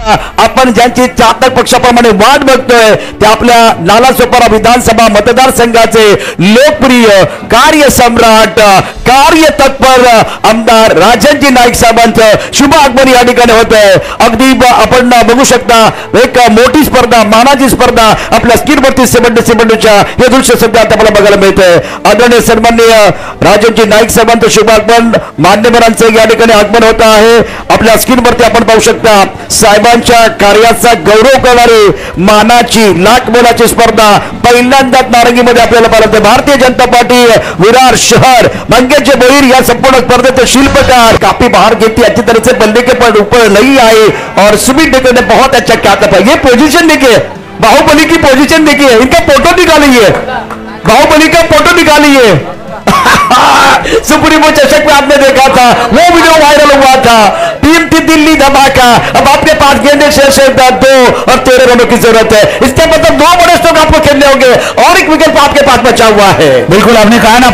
आपण ज्यांची चातक पक्षाप्रमाणे वाट बघतोय ते आपल्या नालासोपारा विधानसभा मतदारसंघाचे लोकप्रिय कार्यसम्राट कार्यतत्पर आमदार राजनजी नाईक साहेबांचं शुभ आगमन या ठिकाणी होत आहे। अगदी आपण बघू शकता एक मोठी स्पर्धा मानाची स्पर्धा आपल्या स्क्रीनवरती सिमेंटच्या हे दृश्य सध्या आपल्याला बघायला मिळतंय। आदरणीय सन्माननीय राजनजी नाईक साहेबांचं शुभ आगमन मान्यवरांचं या ठिकाणी आगमन होत आहे। आपल्या स्क्रीनवरती आपण पाहू शकता साहेबांच्या कार्याचा गौरव करणारी मानाची लाख मोलाची स्पर्धा पहिल्यांदाच नारंगीमध्ये आपल्याला पाहिलं। भारतीय जनता पार्टी विरार शहर मंगेश बोईर या संपूर्ण स्पर्धेचे शिल्पकार काफी बाहर खेती अच्छी तरह से बल्ले के ऊपर नहीं आए और सुमित डेके ने बहुत अच्छा क्या था। ये पोजीशन देखिए, बाहुबली की पोजीशन देखिए, इनका फोटो निकालिए, बाहुबली का फोटो निकालिए। सुप्रीमो चषक में आपने देखा था वो वीडियो वायरल हुआ था, टीम थी दिल्ली धमाका। अब आपके पास गेंदे शेर 2 और 13 रनों की जरूरत है। इसका मतलब 2 बड़े स्ट्रोक आपको खेलने होंगे और एक विकेट आपके पास बचा हुआ है। बिल्कुल आपने कहा ना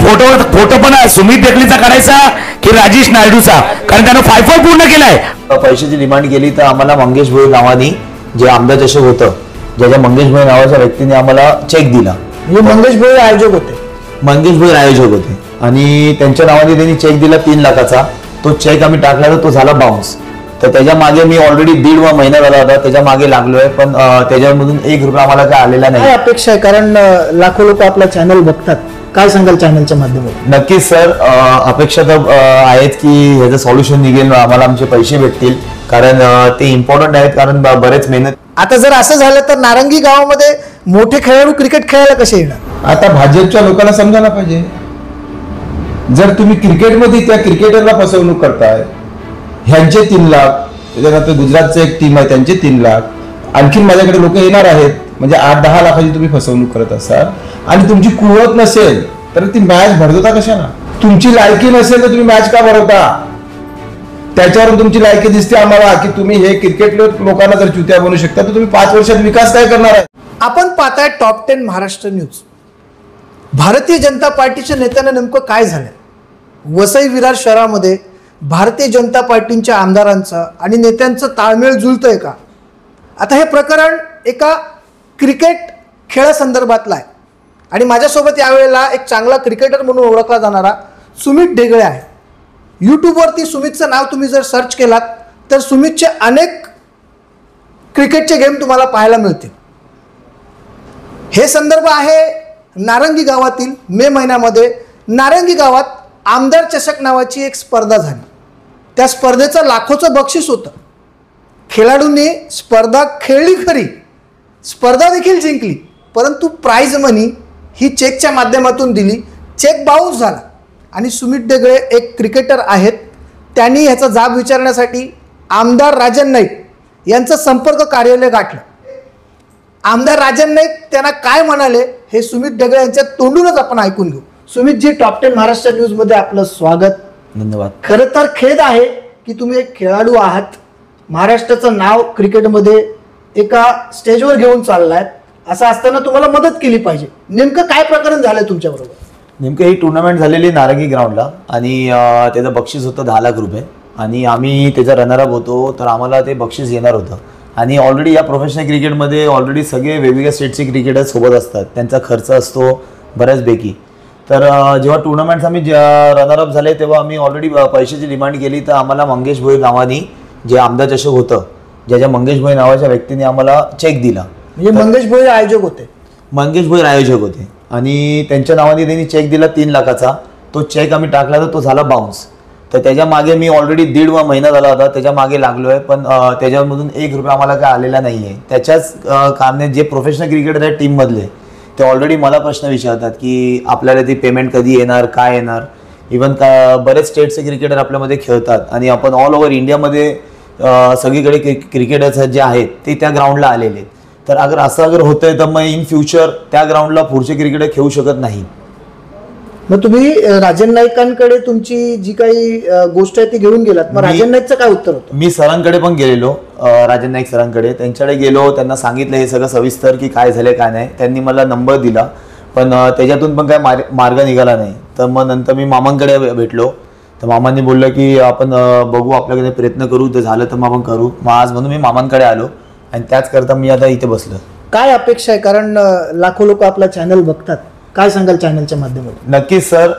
फोटो पण सुमित डेकलीचा करायचा की राजेश नायडूचा, कारण त्यानं 5-4 पूर्ण केलाय। पैशाची डिमांड केली तर आम्हाला मंगेश भोई नावानी जे आमदार चषक होतं ज्याच्या मंगेश भोई नावाच्या व्यक्तीने आम्हाला चेक दिला। हे मंगेश भोई आयोजक होते, मंगेश भोई आयोजक होते आणि त्यांच्या नावाने त्यांनी चेक दिला 3 लाखाचा। तो चेक आम्ही टाकला तर तो झाला बाउन्स। तर त्याच्या मागे मी ऑलरेडी 1.5 महिना झाला होता त्याच्या मागे लागलोय, पण त्याच्यामधून 1 रुपया आम्हाला काय आलेला नाही। काय अपेक्षा आहे, कारण लाखो लोक आपला चॅनल बघतात, काय सांगाल चॅनलच्या माध्यमातून? नक्कीच सर, अपेक्षा तर आहेत की ह्याचं सॉल्युशन निघेल, आम्हाला आमचे पैसे भेटतील, कारण ते इम्पॉर्टंट आहेत, कारण बरेच मेहनत। आता जर असं झालं तर नारंगी गावामध्ये मोठे खेळाडू क्रिकेट खेळायला कसे येणार? आता भाजपच्या लोकांना समजायला पाहिजे, जर तुम्ही क्रिकेटमध्ये त्या क्रिकेटरला फसवणूक करताय, ह्यांचे 3 लाख, त्याच्यानंतर गुजरातचं एक टीम आहे त्यांचे 3 लाख, आणखीन माझ्याकडे लोक येणार आहेत, म्हणजे 8-10 लाखाची तुम्ही फसवणूक करत असाल आणि तुमची कुवत नसेल तर ती मॅच भरवता कशाला? तुमची लायकी नसेल तर तुम्ही मॅच का भरवता? त्याच्यावरून तुमची लायकी दिसते आम्हाला की तुम्ही हे क्रिकेट लोकांना जर चुत्या बनवू शकता तर तुम्ही 5 वर्षात विकास काय करणार आहे? आपण पाहताय टॉप 10 महाराष्ट्र न्यूज। भारतीय जनता पार्टीच्या नेत्यांना नेमकं काय झालं? वसई विरार शहरामध्ये भारतीय जनता पार्टीच्या आमदारांचा आणि नेत्यांचं ताळमेळ जुळतंय का? आता हे प्रकरण एका क्रिकेट खेळासंदर्भातलं आहे आणि माझ्यासोबत यावेळेला एक चांगला क्रिकेटर म्हणून ओळखला जाणारा सुमित डेगळे आहे। यूट्यूबवरती सुमितचं नाव तुम्ही जर सर्च केलात तर सुमितचे अनेक क्रिकेटचे गेम तुम्हाला पाहायला मिळतील। हे संदर्भ आहे नारंगी गावातील मे महिन्यामध्ये नारंगी गावात आमदार चषक नावाची एक स्पर्धा झाली। त्या स्पर्धेचं लाखोचं बक्षीस होतं। खेळाडूंनी स्पर्धा खेळली खरी, स्पर्धा देखील जिंकली, परंतु प्राइज मनी ही चेकच्या माध्यमातून दिली, चेक बाउन्स झाला आणि सुमित डेगळे एक क्रिकेटर आहेत, त्यांनी ह्याचा जाब विचारण्यासाठी आमदार राजन नाईक यांचं संपर्क कार्यालय गाठलं। आमदार राजन नाईक त्यांना काय म्हणाले हे सुमित डेगळे यांच्या तोंडूनच आपण ऐकून घेऊ। सुमित जी, टॉप 10 महाराष्ट्र न्यूज मध्ये आपलं स्वागत। धन्यवाद। खरं तर खेद आहे की तुम्ही एक खेळाडू आहात, महाराष्ट्राचं नाव क्रिकेटमध्ये एका स्टेजवर घेऊन चाललाय, असं असताना तुम्हाला मदत केली पाहिजे। नेमकं काय प्रकरण झालंय तुमच्याबरोबर? नेमकं ही टुर्नामेंट झालेली नारंगी ग्राउंडला आणि त्याचं बक्षीस होतं 10 लाख रुपये आणि आम्ही त्याचा रनरअप होतो, तर आम्हाला ते बक्षीस येणार होतं। आणि ऑलरेडी या प्रोफेशनल क्रिकेटमध्ये ऑलरेडी सगळे वेगवेगळ्या स्टेटचे क्रिकेटर सोबत असतात, त्यांचा खर्च असतो बऱ्याचपैकी। तर जेव्हा टुर्नामेंट्स आम्ही रनरअप झाले तेव्हा आम्ही ऑलरेडी पैशाची डिमांड केली, तर आम्हाला मंगेश भोई नावानी जे आमदार चषक होतं ज्याच्या मंगेश भोई नावाच्या व्यक्तीने आम्हाला चेक दिला। म्हणजे मंगेश भोई आयोजक होते? मंगेश भोई आयोजक होते आणि त्यांच्या नावाने त्यांनी चेक दिला 3 लाखाचा। तो चेक आम्ही टाकला तर तो झाला बाउन्स। तर त्याच्या मागे मी ऑलरेडी 1.5 महिना झाला होता त्याच्या मागे लागलोय, पण त्याच्यामधून 1 रुपया आम्हाला काय आलेला नाही आहे। त्याच्याच कारणे जे प्रोफेशनल क्रिकेटर आहेत टीममधले ते ऑलरेडी मला प्रश्न विचारतात की आपल्याला ती पेमेंट कधी येणार, काय येणार। इवन बरेच स्टेटचे क्रिकेटर आपल्यामध्ये खेळतात आणि आपण ऑल ओव्हर इंडियामध्ये सगळीकडे क्रिकेटर्स जे आहेत ते त्या ग्राउंडला आलेले। तर अगर होतंय तर मग इन फ्युचर त्या ग्राउंडला पुढचे क्रिकेटर खेळू शकत नाही। मग तुम्ही राजन नाईकांकडे तुमची जी काही गोष्ट आहे ती घेऊन गेलात, मग राजन नाईकचं काय उत्तर होतं? मी सरांकडे पण गेलेलो, राजन नाईक सरांकडे, त्यांच्याकडे गेलो, त्यांना सांगितलं हे सगळं सविस्तर की काय झालं काय नाही। त्यांनी मला नंबर दिला, पण त्याच्यातून पण काय मार्ग निघाला नाही। तर मग नंतर मी मामांकडे भेटलो, तर मामांनी बोललं की आपण बघू, आपल्याकडे प्रयत्न करू, जर झालं तर मग आपण करू. मग आज म्हणून मी मामांकडे आलो आणि त्याच करता मी आता इथे बसलो. काय अपेक्षा आहे, कारण लाखो लोक आपला चॅनल बघतात, काय सांगाल चॅनलच्या माध्यमातून? नक्कीच सर,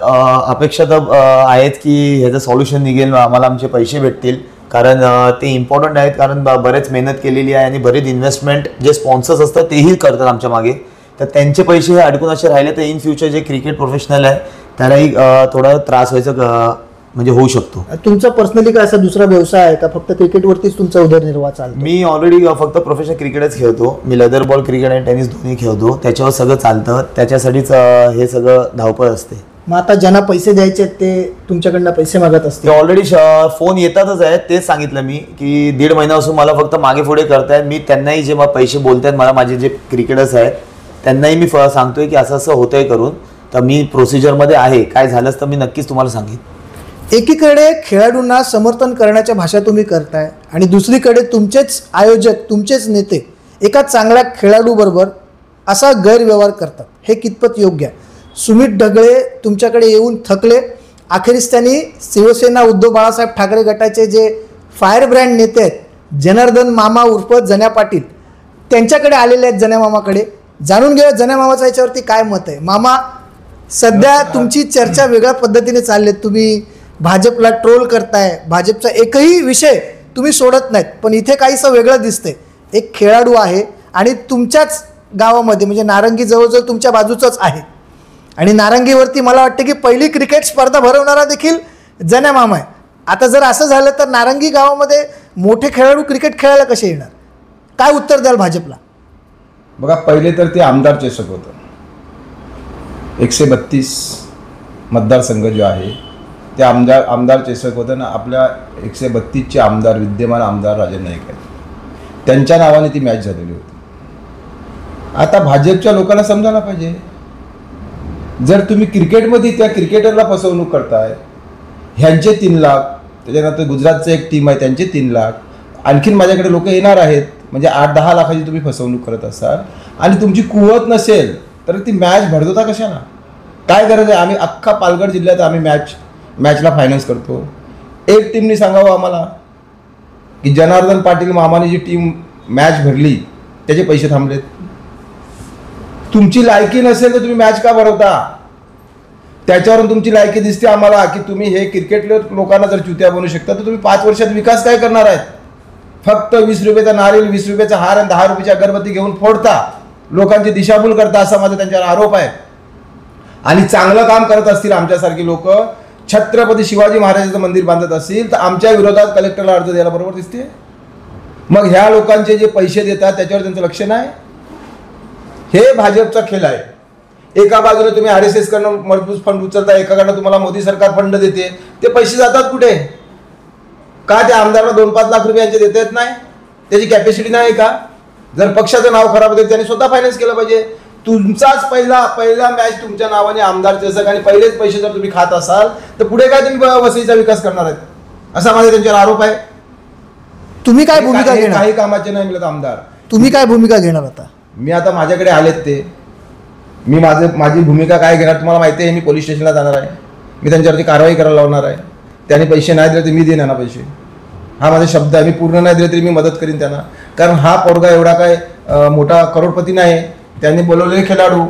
अपेक्षा तर आहेत की ह्याचं सॉल्युशन निघेल, आम्हाला आमचे पैसे भेटतील, कारण ते इम्पॉर्टंट आहेत. कारण बरेच मेहनत केलेली आहे आणि बरेच इन्व्हेस्टमेंट जे स्पॉन्सर्स असतात तेही करतात आमच्या मागे. तर त्यांचे पैसे हे अडकून असे राहिले तर इन फ्युचर जे क्रिकेट प्रोफेशनल आहे त्यालाही थोडा त्रास व्हायचा म्हणजे होऊ शकतो. तुमचा पर्सनली काय असा दुसरा व्यवसाय आहे का, फक्त क्रिकेटवरतीच तुमचा उदरनिर्वाह चालतो? मी ऑलरेडी फक्त प्रोफेशनल क्रिकेटच खेळतो. मी लेदर बॉल क्रिकेट आणि टेनिस दोन्ही खेळतो. त्याच्यावर सगळं चालतं, त्याच्यासाठीच हे सगळं धावपळ असते. मग आता ज्यांना पैसे द्यायचे ते तुमच्याकडनं पैसे मागत ते असते? ऑलरेडी फोन येतातच आहे. तेच सांगितलं मी की 1.5 महिन्यापासून मला फक्त मागे पुढे करतायत. मी त्यांनाही जे मला पैसे बोलतायत, मला माझे जे क्रिकेटर्स आहेत त्यांनाही मी सांगतोय की असं असं होतंय करून. तर मी प्रोसिजरमध्ये आहे, काय झालंच तर मी नक्कीच तुम्हाला सांगेन. एकीकडे खेळाडूंना समर्थन करण्याच्या भाषा तुम्ही करताय आणि दुसरीकडे तुमचेच आयोजक, तुमचेच नेते एका चांगल्या खेळाडूबरोबर असा गैरव्यवहार करतात, हे कितपत योग्य आहे? सुमित ढगळे तुमच्याकडे येऊन थकले, अखेरीस त्यांनी शिवसेना उद्धव बाळासाहेब ठाकरे गटाचे जे फायर ब्रँड नेते आहेत जनार्दन मामा उर्फ जन्या पाटील त्यांच्याकडे आलेले आहेत, जन्या मामाकडे. जाणून घ्या जन्या मामाचं याच्यावरती काय मत आहे. मामा, सध्या तुमची चर्चा वेगळ्या पद्धतीने चालली आहे, तुम्ही भाजपला ट्रोल करताय, भाजपचा एकही विषय तुम्ही सोडत नाहीत, पण इथे काहीसं वेगळं दिसतंय. एक खेळाडू आहे आणि तुमच्याच गावामध्ये म्हणजे नारंगी जवळजवळ तुमच्या बाजूचंच आहे आणि नारंगीवरती मला वाटतं की पहिली क्रिकेट स्पर्धा भरवणारा देखील जन्या मामा आहे. आता जर असं झालं तर नारंगी गावामध्ये मोठे खेळाडू क्रिकेट खेळायला कसे येणार? काय उत्तर द्याल भाजपला? बघा, पहिले तर ते आमदार चषक होतं. 132 मतदारसंघ जो आहे ते आमदार चषक होतं ना. आपल्या 132चे आमदार, विद्यमान आमदार राजन नाईक आहेत, त्यांच्या नावाने ती मॅच झालेली होती. आता भाजपच्या लोकांना समजायला पाहिजे, जर तुम्ही क्रिकेटमध्ये त्या क्रिकेटरला फसवणूक करताय, ह्यांचे 3 लाख, त्याच्यानंतर गुजरातचं एक टीम आहे त्यांचे 3 लाख, आणखीन माझ्याकडे लोक येणार आहेत, म्हणजे 8-10 लाखाची तुम्ही फसवणूक करत असाल आणि तुमची कुवत नसेल तर ती मॅच भरवता कशाला? काय गरज आहे? आम्ही अख्खा पालघर जिल्ह्यात आम्ही मॅचला फायनान्स करतो. एक टीमनी सांगावं आम्हाला की जनार्दन पाटील मामाने जी टीम मॅच भरली त्याचे पैसे थांबलेत. तुमची लायकी नसेल तर तुम्ही मॅच का भरवता? त्याच्यावरून तुमची लायकी दिसते आम्हाला की तुम्ही हे क्रिकेट लोकांना जर चुत्या बनवू शकता तर तुम्ही 5 वर्षात विकास काय करणार आहेत? फक्त 20 रुपयाचा नारळ, 20 रुपयाचा हार आणि 10 रुपयाची अगरबत्ती घेऊन फोडता, लोकांची दिशाभूल करता, असा माझा त्यांच्यावर आरोप आहे. आणि चांगलं काम करत असतील आमच्यासारखी लोक, छत्रपती शिवाजी महाराजांचं मंदिर बांधत असतील तर आमच्या विरोधात कलेक्टरला अर्ज द्यायला बरोबर दिसते. मग ह्या लोकांचे जे पैसे देतात त्याच्यावर त्यांचं लक्ष नाही. हे भाजपचा खेळ आहे. एका बाजूने तुम्ही RSS कडनं मजबूत फंड उचलता, एकाकडनं तुम्हाला मोदी सरकार फंड देते, ते पैसे जातात कुठे? का त्या आमदाराला 2-5 लाख रुपयांचे देता येत नाही? त्याची कॅपॅसिटी नाही का? जर पक्षाचं नाव खराब होते त्यांनी स्वतः फायनान्स केलं पाहिजे. तुमचाच पहिला मॅच तुमच्या नावाने आमदार चषक आणि पहिलेच पैसे जर तुम्ही खात असाल तर पुढे काय तुम्ही वसईचा विकास करणार आहेत? असा माझा त्यांच्यावर आरोप आहे. तुम्ही काय भूमिका घेणार? काही कामाचे नाही मिळत आमदार. तुम्ही काय भूमिका घेणार आता? मी आता माझ्याकडे आलेत ते, मी माझी भूमिका काय घेणार तुम्हाला माहिती आहे. मी पोलीस स्टेशनला जाणार आहे, मी त्यांच्यावरती कारवाई करायला लावणार आहे. त्यांनी पैसे नाही दिले तर मी देईन ना पैसे, हा माझा शब्द आहे. मी पूर्ण नाही दिले तरी मी मदत करीन त्यांना, कारण हा पोरगा एवढा काय मोठा करोडपती नाही. त्यांनी बोलवलेले खेळाडू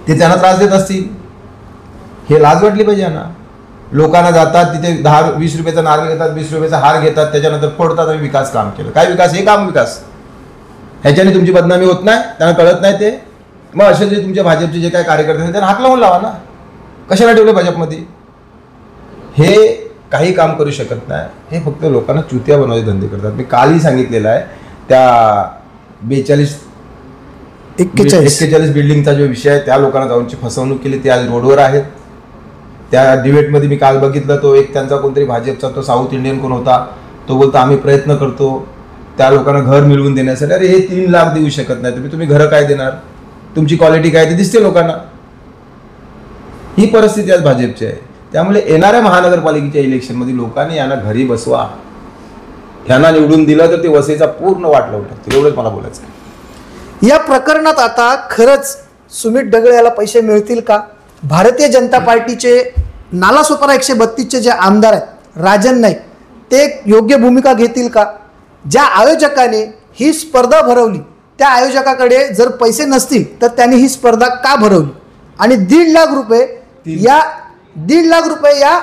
ते त्यांना त्रास देत असतील, हे लाज वाटली पाहिजे ना. लोकांना जातात तिथे 10-20 रुपयाचा नारळ घेतात, 20 रुपयाचा हार घेतात, त्याच्यानंतर फोडतात आणि विकास काम केलं. काय विकास? हे काम विकास. ह्याच्याने तुमची बदनामी होत नाही, त्यांना कळत नाही ते. मग असे जे तुमच्या भाजपचे जे काही कार्यकर्ते आहेत त्यांना हाक लावून लावा ना. कशाला ठेवले भाजपमध्ये? हे काही काम करू शकत नाही, हे फक्त लोकांना चुत्या बनवायचे धंदे करतात. मी कालही सांगितलेलं आहे, त्या 41 बिल्डिंगचा जो विषय आहे त्या लोकांना जाऊनची फसवणूक केली, ते आज रोडवर आहेत. त्या डिबेटमध्ये मी काल बघितलं, तो एक त्यांचा कोणतरी भाजपचा तो साऊथ इंडियन कोण होता, तो बोलतो आम्ही प्रयत्न करतो त्या लोकांना घर मिळवून देण्यासाठी. अरे हे 3 लाख देऊ शकत नाही तुम्ही घरं काय देणार? तुमची क्वालिटी काय ते दिसते लोकांना. ही परिस्थिती आज भाजपची आहे. त्यामुळे येणाऱ्या महानगरपालिकेच्या इलेक्शनमध्ये लोकांनी यांना घरी बसवा, यांना निवडून दिलं तर ते वसईचा पूर्ण वाट लावून टाकतील. एवढंच मला बोलायचं आहे. या प्रकरणात आता खरंच सुमित ढगळे याला पैसे मिळतील का? भारतीय जनता पार्टीचे नालासोपारा 132चे जे आमदार आहेत राजन नाईक ते एक योग्य भूमिका घेतील का? ज्या आयोजकाने ही स्पर्धा भरवली त्या आयोजकाकडे जर पैसे नसतील तर त्यांनी ही स्पर्धा का भरवली? आणि 1.5 लाख रुपये या 1.5 लाख रुपये या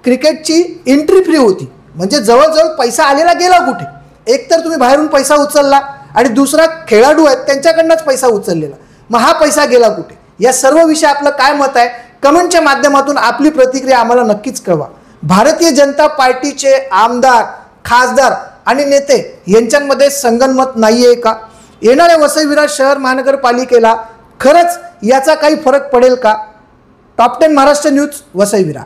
क्रिकेटची एंट्री फ्री होती. म्हणजे जवळजवळ पैसा आलेला गेला कुठे? एक तर तुम्ही बाहेरून पैसा उचलला आणि दुसरा खेळाडू आहेत त्यांच्याकडनंच पैसा उचललेला. मग हा पैसा गेला कुठे? या सर्व विषय आपलं काय मत आहे कमेंटच्या माध्यमातून आपली प्रतिक्रिया आम्हाला नक्कीच कळवा. भारतीय जनता पार्टीचे आमदार, खासदार आणि नेते यांच्यामध्ये संगनमत नाहीये का? येणाऱ्या वसई विरार शहर महानगरपालिकेला खरंच याचा काही फरक पडेल का? Top 10 Maharashtra news, Vasai Virar.